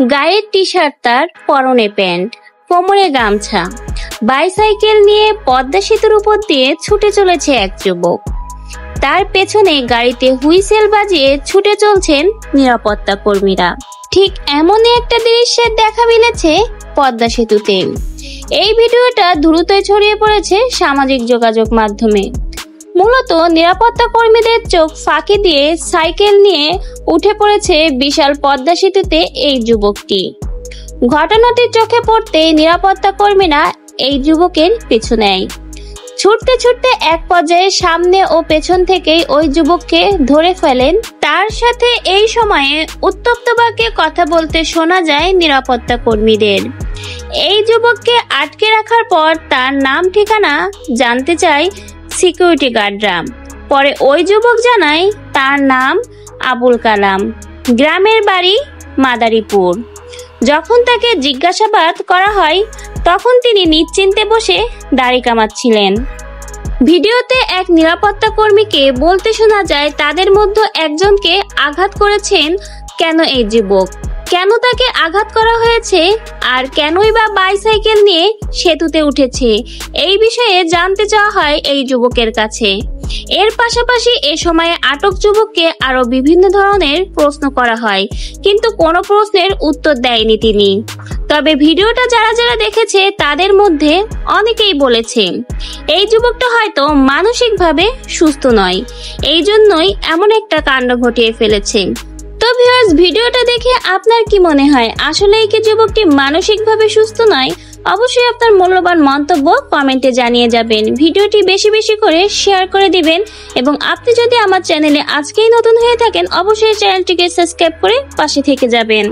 গায়ের T shirt, তার পরনে প্যান্ট, কোমরে গামছা, বাইসাইকেল নিয়ে পদ্মা সেতুর উপর দিয়ে ছুটে চলেছে এক যুবক। তার পেছনে গাড়িতে হুইসেল বাজিয়ে ছুটে চলছেন নিরাপত্তা কর্মীরা। ঠিক এমনই একটা দৃশ্যের দেখা মিলেছে পদ্মা সেতুতে। এই ভিডিওটা দ্রুতই ছড়িয়ে পড়েছে সামাজিক যোগাযোগ মাধ্যমে। মূলত নিরাপত্তা কর্মীদের চোখ ফাঁকি দিয়ে সাইকেল নিয়ে উঠে পড়েছে বিশাল পদ্মা সেতুতে এই যুবকটি। ঘটনাটি চোখে পড়তেই নিরাপত্তা কর্মীরা এই যুবকের পিছু নেয়। ছুটতে ছুটতে এক পর্যায়ে সামনে ও পেছন থেকেই ওই যুবককে ধরে ফেলেন। তার সাথে এই সময়ে উত্তপ্ত বাক্যে কথা বলতে শোনা যায় নিরাপত্তা কর্মীদের। এই যুবককে আটকে রাখার পর তার নাম ঠিকানা জানতে চায় সিকিউরিটি গার্ডরা। পরে ওই যুবক জানায় তার নাম আবুল কালাম, গ্রামের বাড়ি মাদারীপুর। যখন তাকে জিজ্ঞাসাবাদ করা হয় তখন তিনি নিশ্চিন্তে বসে দাড়ি কামাচ্ছিলেন। ভিডিওতে এক নিরাপত্তা কর্মীকে বলতে শোনা যায় তাদের মধ্যে একজনকে আঘাত করেছেন কেন এই যুবক, কেন তাকে আঘাত করা হয়েছে, আর কেনই বা বাইসাইকেল নিয়ে সেতুতে উঠেছে, এই বিষয়ে জানতে চাওয়া হয় এই যুবকের কাছে। এর পাশাপাশি এ সময়ে আটক যুবককে আরো বিভিন্ন ধরনের প্রশ্ন করা হয়, কিন্তু কোনো প্রশ্নের উত্তর দেয়নি তিনি। তবে ভিডিওটা যারা যারা দেখেছে তাদের মধ্যে অনেকেই বলেছে এই যুবকটা হয়তো মানসিকভাবে সুস্থ নয়, এই জন্যই এমন একটা কাণ্ড ঘটিয়ে ফেলেছে। তো ভিউয়ার্স, ভিডিওটা দেখে আপনার কি মনে হয়, আসলেই কি যুবকটি মানসিকভাবে সুস্থ নয়? অবশ্যই আপনার মূল্যবান মন্তব্য কমেন্টে জানিয়ে যাবেন। ভিডিওটি বেশি বেশি করে শেয়ার করে দিবেন এবং আপনি যদি আমার চ্যানেলে আজকেই নতুন হয়ে থাকেন অবশ্যই চ্যানেলটিকে সাবস্ক্রাইব করে পাশে থেকে যাবেন।